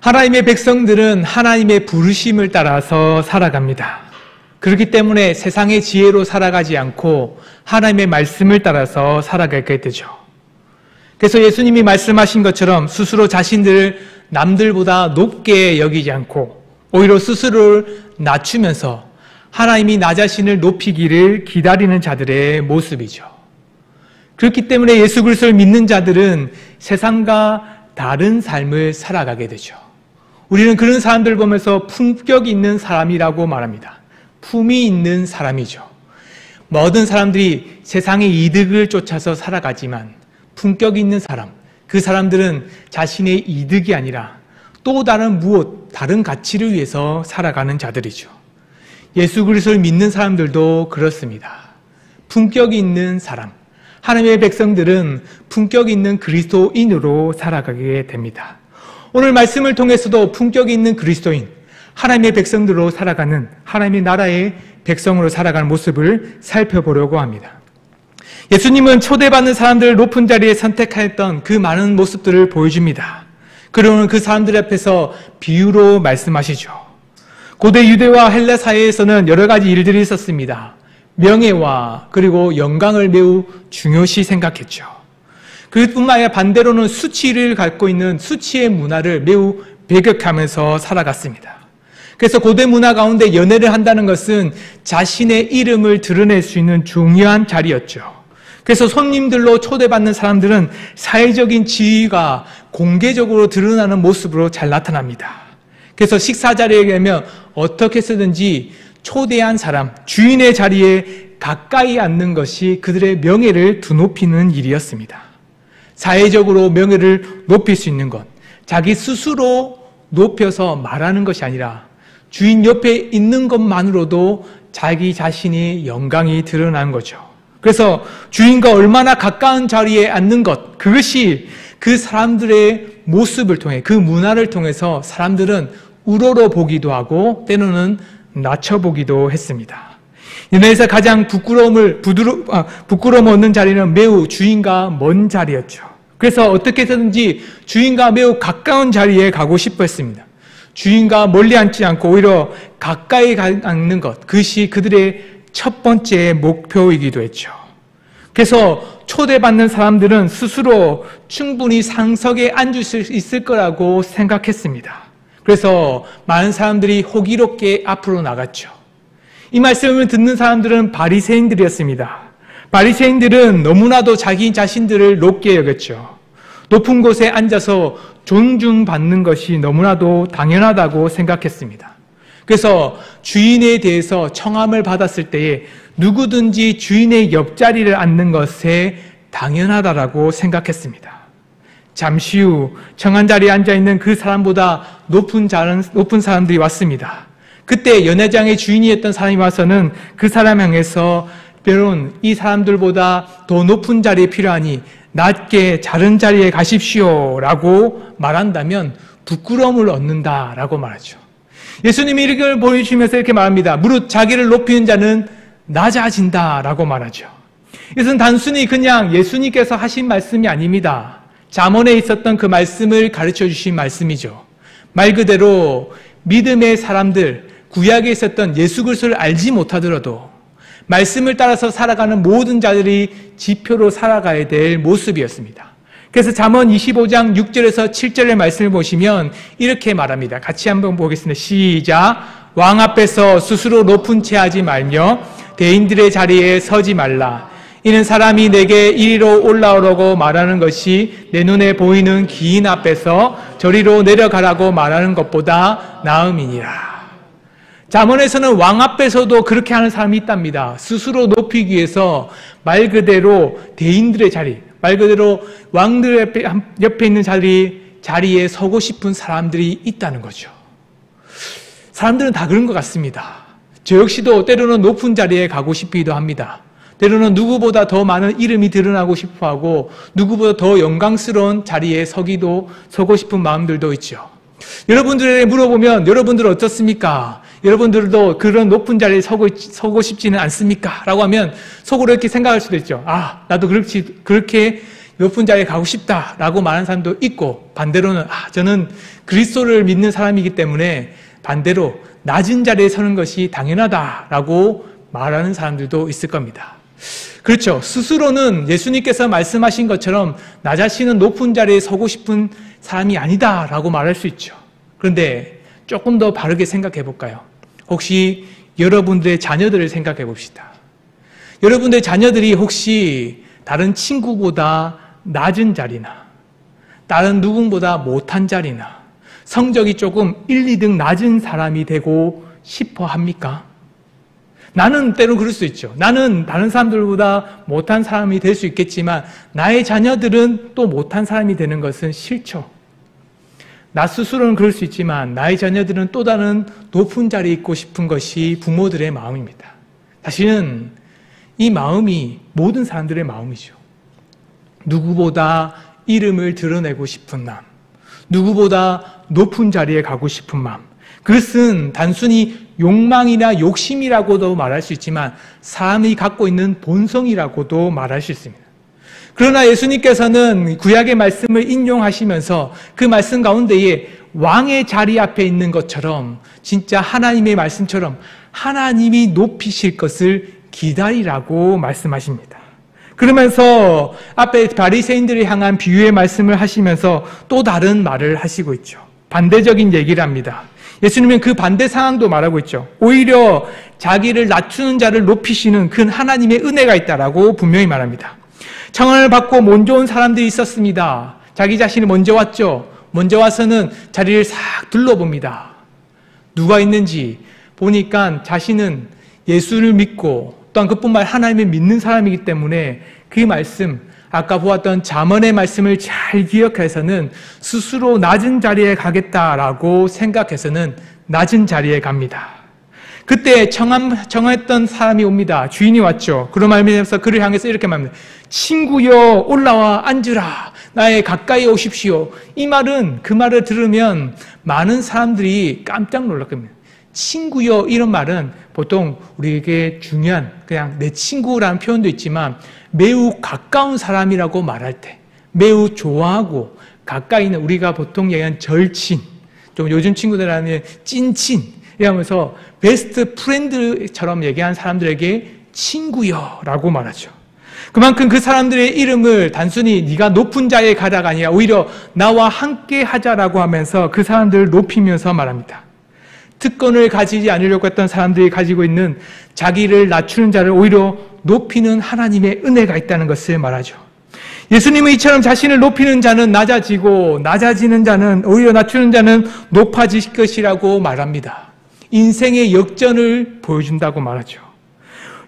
하나님의 백성들은 하나님의 부르심을 따라서 살아갑니다. 그렇기 때문에 세상의 지혜로 살아가지 않고 하나님의 말씀을 따라서 살아가게 되죠. 그래서 예수님이 말씀하신 것처럼 스스로 자신들을 남들보다 높게 여기지 않고 오히려 스스로를 낮추면서 하나님이 나 자신을 높이기를 기다리는 자들의 모습이죠. 그렇기 때문에 예수 그리스도를 믿는 자들은 세상과 다른 삶을 살아가게 되죠. 우리는 그런 사람들 보면서 품격 있는 사람이라고 말합니다. 품이 있는 사람이죠. 모든 사람들이 세상의 이득을 쫓아서 살아가지만 품격 있는 사람, 그 사람들은 자신의 이득이 아니라 또 다른 다른 가치를 위해서 살아가는 자들이죠. 예수 그리스도를 믿는 사람들도 그렇습니다. 품격 있는 사람, 하나님의 백성들은 품격 있는 그리스도인으로 살아가게 됩니다. 오늘 말씀을 통해서도 품격 있는 그리스도인, 하나님의 백성들로 살아가는 하나님의 나라의 백성으로 살아가는 모습을 살펴보려고 합니다. 예수님은 초대받는 사람들을 높은 자리에 선택했던 그 많은 모습들을 보여줍니다. 그러면 그 사람들 앞에서 비유로 말씀하시죠. 고대 유대와 헬라 사회에서는 여러 가지 일들이 있었습니다. 명예와 그리고 영광을 매우 중요시 생각했죠. 그뿐만 아니라 반대로는 수치를 갖고 있는 수치의 문화를 매우 배격하면서 살아갔습니다. 그래서 고대 문화 가운데 연애를 한다는 것은 자신의 이름을 드러낼 수 있는 중요한 자리였죠. 그래서 손님들로 초대받는 사람들은 사회적인 지위가 공개적으로 드러나는 모습으로 잘 나타납니다. 그래서 식사 자리에 가면 어떻게 쓰든지 초대한 사람, 주인의 자리에 가까이 앉는 것이 그들의 명예를 드높이는 일이었습니다. 사회적으로 명예를 높일 수 있는 것, 자기 스스로 높여서 말하는 것이 아니라 주인 옆에 있는 것만으로도 자기 자신의 영광이 드러나는 거죠. 그래서 주인과 얼마나 가까운 자리에 앉는 것, 그것이 그 사람들의 모습을 통해, 그 문화를 통해서 사람들은 우러러 보기도 하고 때로는 낮춰보기도 했습니다. 인도에서 가장 부끄러움 얻는 자리는 매우 주인과 먼 자리였죠. 그래서 어떻게 해서든지 주인과 매우 가까운 자리에 가고 싶어 했습니다. 주인과 멀리 앉지 않고 오히려 가까이 앉는 것, 그것이 그들의 첫 번째 목표이기도 했죠. 그래서 초대받는 사람들은 스스로 충분히 상석에 앉을 수 있을 거라고 생각했습니다. 그래서 많은 사람들이 호기롭게 앞으로 나갔죠. 이 말씀을 듣는 사람들은 바리새인들이었습니다. 바리새인들은 너무나도 자기 자신들을 높게 여겼죠. 높은 곳에 앉아서 존중받는 것이 너무나도 당연하다고 생각했습니다. 그래서 주인에 대해서 청함을 받았을 때에 누구든지 주인의 옆자리를 앉는 것에 당연하다라고 생각했습니다. 잠시 후 청한 자리에 앉아있는 그 사람보다 높은 사람들이 왔습니다. 그때 연회장의 주인이었던 사람이 와서는 그 사람 향해서 때론 이 사람들보다 더 높은 자리에 필요하니 낮게 다른 자리에 가십시오 라고 말한다면 부끄러움을 얻는다라고 말하죠. 예수님이 이걸 보여주시면서 이렇게 말합니다. 무릇 자기를 높이는 자는 낮아진다라고 말하죠. 이것은 단순히 그냥 예수님께서 하신 말씀이 아닙니다. 잠언에 있었던 그 말씀을 가르쳐 주신 말씀이죠. 말 그대로 믿음의 사람들, 구약에 있었던 예수 그리스도를 알지 못하더라도 말씀을 따라서 살아가는 모든 자들이 지표로 살아가야 될 모습이었습니다. 그래서 잠언 25장 6절에서 7절의 말씀을 보시면 이렇게 말합니다. 같이 한번 보겠습니다. 시작. 왕 앞에서 스스로 높은 채 하지 말며 대인들의 자리에 서지 말라. 이는 사람이 내게 이리로 올라오라고 말하는 것이 내 눈에 보이는 기인 앞에서 저리로 내려가라고 말하는 것보다 나음이니라. 잠언에서는 왕 앞에서도 그렇게 하는 사람이 있답니다. 스스로 높이기 위해서 말 그대로 대인들의 자리, 말 그대로 왕들 옆에 있는 자리에 서고 싶은 사람들이 있다는 거죠. 사람들은 다 그런 것 같습니다. 저 역시도 때로는 높은 자리에 가고 싶기도 합니다. 때로는 누구보다 더 많은 이름이 드러나고 싶어하고 누구보다 더 영광스러운 자리에 서고 싶은 마음들도 있죠. 여러분들에게 물어보면 여러분들은 어떻습니까? 여러분들도 그런 높은 자리에 서고 싶지는 않습니까? 라고 하면 속으로 이렇게 생각할 수도 있죠. 나도 그렇게 높은 자리에 가고 싶다라고 말하는 사람도 있고, 반대로는 저는 그리스도를 믿는 사람이기 때문에 반대로 낮은 자리에 서는 것이 당연하다라고 말하는 사람들도 있을 겁니다. 그렇죠. 스스로는 예수님께서 말씀하신 것처럼 나 자신은 높은 자리에 서고 싶은 사람이 아니다라고 말할 수 있죠. 그런데 조금 더 바르게 생각해 볼까요? 혹시 여러분들의 자녀들을 생각해 봅시다. 여러분들의 자녀들이 혹시 다른 친구보다 낮은 자리나 다른 누군보다 못한 자리나 성적이 조금 1, 2등 낮은 사람이 되고 싶어 합니까? 나는 때로 그럴 수 있죠. 나는 다른 사람들보다 못한 사람이 될 수 있겠지만 나의 자녀들은 또 못한 사람이 되는 것은 싫죠. 나 스스로는 그럴 수 있지만 나의 자녀들은 또 다른 높은 자리에 있고 싶은 것이 부모들의 마음입니다. 사실은 이 마음이 모든 사람들의 마음이죠. 누구보다 이름을 드러내고 싶은 마음, 누구보다 높은 자리에 가고 싶은 마음, 그것은 단순히 욕망이나 욕심이라고도 말할 수 있지만 사람이 갖고 있는 본성이라고도 말할 수 있습니다. 그러나 예수님께서는 구약의 말씀을 인용하시면서 그 말씀 가운데에 왕의 자리 앞에 있는 것처럼 진짜 하나님의 말씀처럼 하나님이 높이실 것을 기다리라고 말씀하십니다. 그러면서 앞에 바리새인들을 향한 비유의 말씀을 하시면서 또 다른 말을 하시고 있죠. 반대적인 얘기를 합니다. 예수님은 그 반대 상황도 말하고 있죠. 오히려 자기를 낮추는 자를 높이시는 큰 하나님의 은혜가 있다라고 분명히 말합니다. 청혼을 받고 먼저 온 사람들이 있었습니다. 자기 자신이 먼저 왔죠. 먼저 와서는 자리를 싹 둘러봅니다. 누가 있는지 보니까 자신은 예수를 믿고 또한 그뿐만 아니라 하나님을 믿는 사람이기 때문에 그 말씀, 아까 보았던 잠언의 말씀을 잘 기억해서는 스스로 낮은 자리에 가겠다라고 생각해서는 낮은 자리에 갑니다. 그때 청했던 사람이 옵니다. 주인이 왔죠. 그런 말미암아서 그를 향해서 이렇게 말합니다. 친구여 올라와 앉으라. 나의 가까이 오십시오. 이 말은 그 말을 들으면 많은 사람들이 깜짝 놀랄 겁니다. 친구여 이런 말은 보통 우리에게 중요한 그냥 내 친구라는 표현도 있지만 매우 가까운 사람이라고 말할 때 매우 좋아하고 가까이 있는 우리가 보통 얘기하는 절친, 좀 요즘 친구들 하면 찐친 이러면서 베스트 프렌드처럼 얘기하는 사람들에게 친구여라고 말하죠. 그만큼 그 사람들의 이름을 단순히 네가 높은 자에 가다가 아니라 오히려 나와 함께 하자라고 하면서 그 사람들을 높이면서 말합니다. 특권을 가지지 않으려고 했던 사람들이 가지고 있는 자기를 낮추는 자를 오히려 높이는 하나님의 은혜가 있다는 것을 말하죠. 예수님은 이처럼 자신을 높이는 자는 낮아지고 낮아지는 자는 오히려 낮추는 자는 높아질 것이라고 말합니다. 인생의 역전을 보여준다고 말하죠.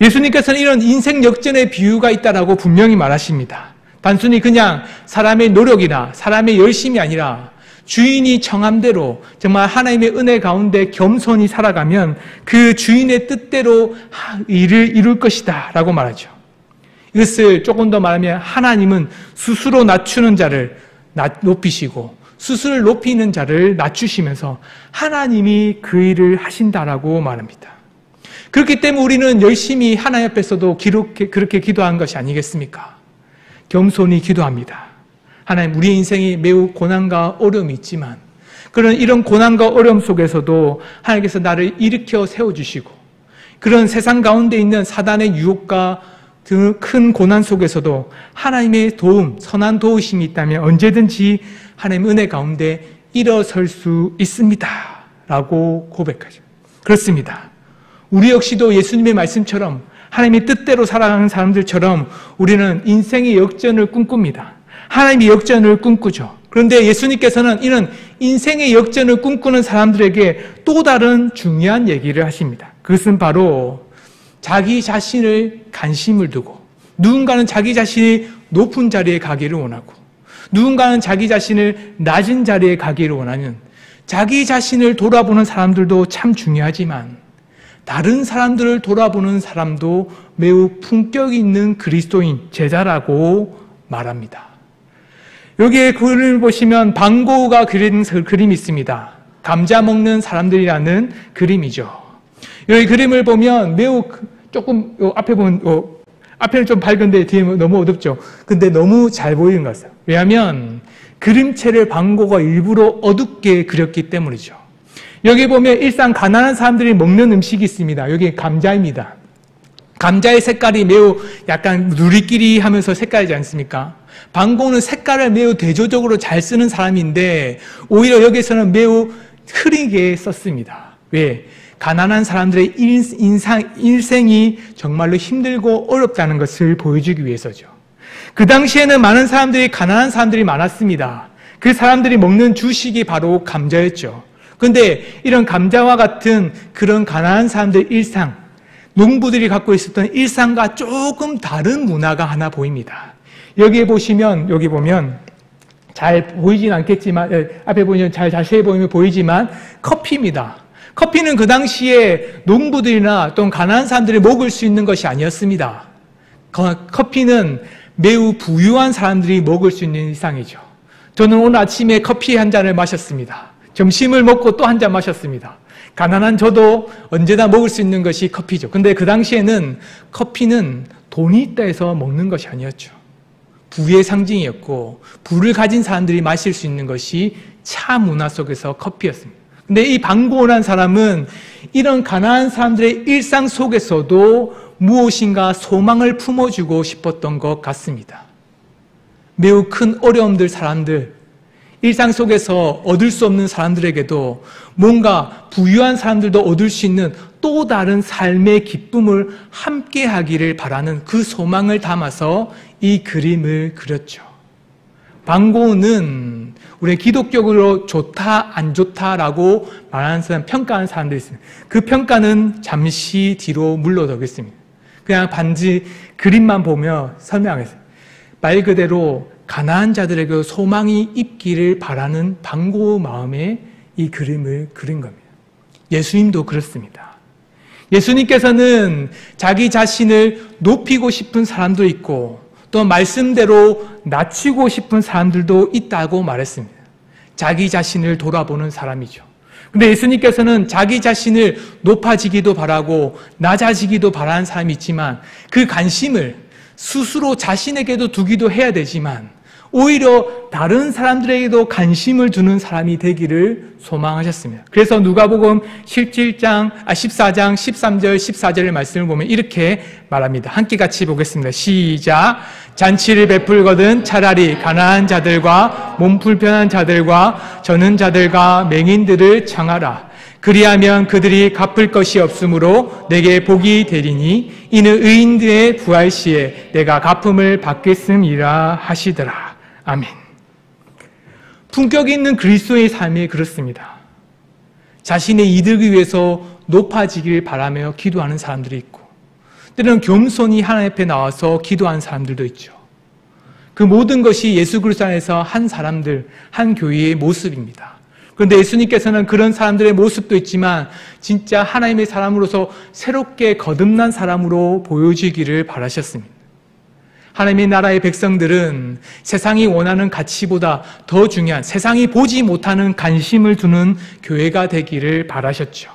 예수님께서는 이런 인생 역전의 비유가 있다라고 분명히 말하십니다. 단순히 그냥 사람의 노력이나 사람의 열심이 아니라 주인이 청한 대로 정말 하나님의 은혜 가운데 겸손히 살아가면 그 주인의 뜻대로 일을 이룰 것이다 라고 말하죠. 이것을 조금 더 말하면 하나님은 스스로 낮추는 자를 높이시고 스스로 높이는 자를 낮추시면서 하나님이 그 일을 하신다라고 말합니다. 그렇기 때문에 우리는 열심히 하나님 앞에서도 그렇게 기도한 것이 아니겠습니까? 겸손히 기도합니다. 하나님, 우리의 인생이 매우 고난과 어려움이 있지만 그런 이런 고난과 어려움 속에서도 하나님께서 나를 일으켜 세워주시고 그런 세상 가운데 있는 사단의 유혹과 큰 고난 속에서도 하나님의 도움, 선한 도우심이 있다면 언제든지 하나님의 은혜 가운데 일어설 수 있습니다 라고 고백하죠. 그렇습니다. 우리 역시도 예수님의 말씀처럼 하나님의 뜻대로 살아가는 사람들처럼 우리는 인생의 역전을 꿈꿉니다. 하나님의 역전을 꿈꾸죠. 그런데 예수님께서는 이런 인생의 역전을 꿈꾸는 사람들에게 또 다른 중요한 얘기를 하십니다. 그것은 바로 자기 자신을 관심을 두고 누군가는 자기 자신이 높은 자리에 가기를 원하고 누군가는 자기 자신을 낮은 자리에 가기를 원하는 자기 자신을 돌아보는 사람들도 참 중요하지만 다른 사람들을 돌아보는 사람도 매우 품격 있는 그리스도인 제자라고 말합니다. 여기에 그림을 보시면 방고우가 그린 그림이 있습니다. 감자 먹는 사람들이라는 그림이죠. 여기 그림을 보면 매우 조금 앞에 보면 앞에는 좀 밝은데 뒤에 너무 어둡죠. 근데 너무 잘 보이는 것 같아요. 왜냐하면 그림체를 방고가 일부러 어둡게 그렸기 때문이죠. 여기 보면 일상 가난한 사람들이 먹는 음식이 있습니다. 여기 감자입니다. 감자의 색깔이 매우 약간 누리끼리 하면서 색깔이지 않습니까? 방고는 색깔을 매우 대조적으로 잘 쓰는 사람인데 오히려 여기서는 매우 흐리게 썼습니다. 왜? 가난한 사람들의 일생이 정말로 힘들고 어렵다는 것을 보여주기 위해서죠. 그 당시에는 많은 사람들이 가난한 사람들이 많았습니다. 그 사람들이 먹는 주식이 바로 감자였죠. 그런데 이런 감자와 같은 그런 가난한 사람들의 일상, 농부들이 갖고 있었던 일상과 조금 다른 문화가 하나 보입니다. 여기 보면 잘 보이진 않겠지만, 앞에 보면 잘 자세히 보이면 보이지만 커피입니다. 커피는 그 당시에 농부들이나 또는 가난한 사람들이 먹을 수 있는 것이 아니었습니다. 커피는 매우 부유한 사람들이 먹을 수 있는 일상이죠. 저는 오늘 아침에 커피 한 잔을 마셨습니다. 점심을 먹고 또 한 잔 마셨습니다. 가난한 저도 언제나 먹을 수 있는 것이 커피죠. 근데 그 당시에는 커피는 돈이 있다 해서 먹는 것이 아니었죠. 부의 상징이었고 부를 가진 사람들이 마실 수 있는 것이 차 문화 속에서 커피였습니다. 근데 이 방고란 사람은 이런 가난한 사람들의 일상 속에서도 무엇인가 소망을 품어주고 싶었던 것 같습니다. 매우 큰 어려움들 사람들, 일상 속에서 얻을 수 없는 사람들에게도 뭔가 부유한 사람들도 얻을 수 있는 또 다른 삶의 기쁨을 함께 하기를 바라는 그 소망을 담아서 이 그림을 그렸죠. 방고는 우리 기독교로 좋다, 안 좋다라고 말하는 사람, 평가하는 사람들이 있습니다. 그 평가는 잠시 뒤로 물러가겠습니다. 그냥 반지 그림만 보며 설명하겠습니다. 말 그대로 가난한 자들에게 소망이 있기를 바라는 방고 마음에 이 그림을 그린 겁니다. 예수님도 그렇습니다. 예수님께서는 자기 자신을 높이고 싶은 사람도 있고 또 말씀대로 낮추고 싶은 사람들도 있다고 말했습니다. 자기 자신을 돌아보는 사람이죠. 근데 예수님께서는 자기 자신을 높아지기도 바라고 낮아지기도 바라는 사람이 있지만 그 관심을 스스로 자신에게도 두기도 해야 되지만 오히려 다른 사람들에게도 관심을 두는 사람이 되기를 소망하셨습니다. 그래서 누가복음 14장 13절 14절의 말씀을 보면 이렇게 말합니다. 함께 같이 보겠습니다. 시작. 잔치를 베풀거든 차라리 가난한 자들과 몸 불편한 자들과 저는 자들과 맹인들을 청하라. 그리하면 그들이 갚을 것이 없으므로 내게 복이 되리니 이는 의인들의 부활 시에 내가 갚음을 받겠음이라 하시더라. 아멘. 품격 있는 그리스도의 삶이 그렇습니다. 자신의 이득을 위해서 높아지기를 바라며 기도하는 사람들이 있고 때로는 겸손히 하나님 앞에 나와서 기도하는 사람들도 있죠. 그 모든 것이 예수 그리스도 안에서 한 사람들, 한 교회의 모습입니다. 그런데 예수님께서는 그런 사람들의 모습도 있지만 진짜 하나님의 사람으로서 새롭게 거듭난 사람으로 보여지기를 바라셨습니다. 하나님의 나라의 백성들은 세상이 원하는 가치보다 더 중요한 세상이 보지 못하는 관심을 두는 교회가 되기를 바라셨죠.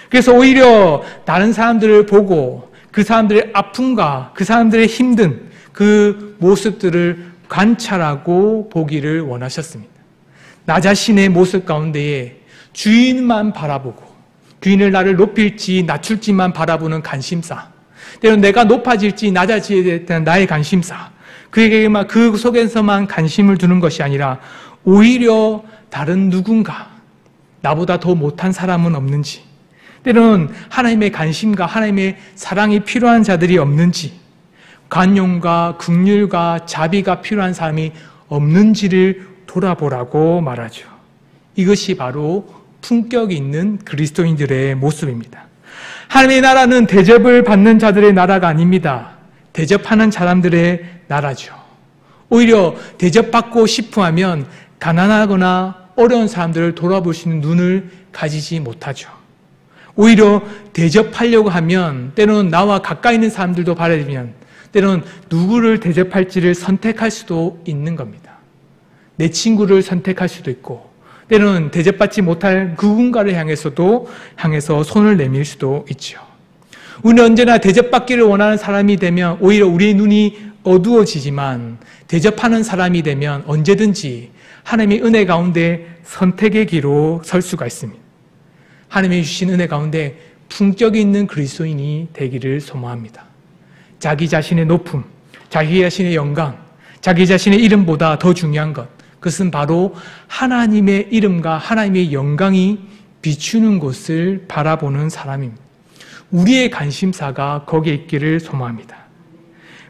그래서 오히려 다른 사람들을 보고 그 사람들의 아픔과 그 사람들의 힘든 그 모습들을 관찰하고 보기를 원하셨습니다. 나 자신의 모습 가운데에 주인만 바라보고 주인을 나를 높일지 낮출지만 바라보는 관심사, 때로는 내가 높아질지 낮아질지에 대한 나의 관심사, 그에게만 그 속에서만 관심을 두는 것이 아니라 오히려 다른 누군가, 나보다 더 못한 사람은 없는지, 때로는 하나님의 관심과 하나님의 사랑이 필요한 자들이 없는지, 관용과 긍휼과 자비가 필요한 사람이 없는지를 돌아보라고 말하죠. 이것이 바로 품격 있는 그리스도인들의 모습입니다. 하나님의 나라는 대접을 받는 자들의 나라가 아닙니다. 대접하는 사람들의 나라죠. 오히려 대접받고 싶어 하면 가난하거나 어려운 사람들을 돌아볼 수 있는 눈을 가지지 못하죠. 오히려 대접하려고 하면 때로는 나와 가까이 있는 사람들도 바라면 때로는 누구를 대접할지를 선택할 수도 있는 겁니다. 내 친구를 선택할 수도 있고 때로는 대접받지 못할 누군가를 향해서 손을 내밀 수도 있죠. 우리는 언제나 대접받기를 원하는 사람이 되면 오히려 우리의 눈이 어두워지지만 대접하는 사람이 되면 언제든지 하나님의 은혜 가운데 선택의 기로 설 수가 있습니다. 하나님이 주신 은혜 가운데 품격 있는 그리스도인이 되기를 소망합니다. 자기 자신의 높음, 자기 자신의 영광, 자기 자신의 이름보다 더 중요한 것, 그것은 바로 하나님의 이름과 하나님의 영광이 비추는 곳을 바라보는 사람입니다. 우리의 관심사가 거기에 있기를 소망합니다.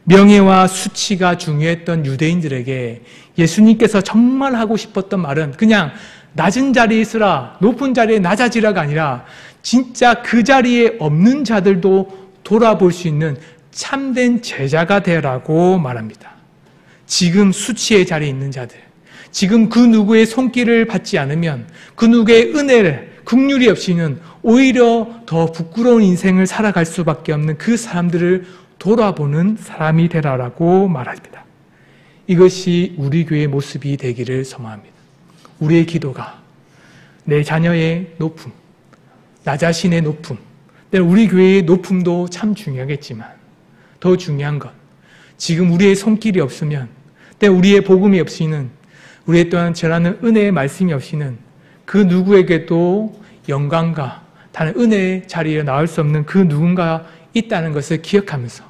명예와 수치가 중요했던 유대인들에게 예수님께서 정말 하고 싶었던 말은 그냥 낮은 자리에 있으라, 높은 자리에 낮아지라가 아니라 진짜 그 자리에 없는 자들도 돌아볼 수 있는 참된 제자가 되라고 말합니다. 지금 수치의 자리에 있는 자들, 지금 그 누구의 손길을 받지 않으면 그 누구의 은혜를, 긍휼이 없이는 오히려 더 부끄러운 인생을 살아갈 수밖에 없는 그 사람들을 돌아보는 사람이 되라라고 말합니다. 이것이 우리 교회의 모습이 되기를 소망합니다. 우리의 기도가 내 자녀의 높음, 나 자신의 높음, 우리 교회의 높음도 참 중요하겠지만 더 중요한 것, 지금 우리의 손길이 없으면, 우리의 복음이 없이는, 우리의 또한 전하는 은혜의 말씀이 없이는 그 누구에게도 영광과 다른 은혜의 자리에 나올 수 없는 그 누군가 있다는 것을 기억하면서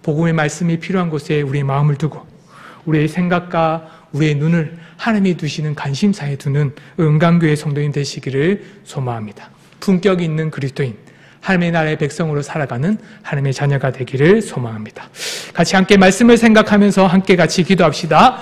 복음의 말씀이 필요한 곳에 우리의 마음을 두고 우리의 생각과 우리의 눈을 하나님이 두시는 관심사에 두는 은강교회 성도인 되시기를 소망합니다. 품격 있는 그리스도인, 하나님의 나라의 백성으로 살아가는 하나님의 자녀가 되기를 소망합니다. 같이 함께 말씀을 생각하면서 함께 같이 기도합시다.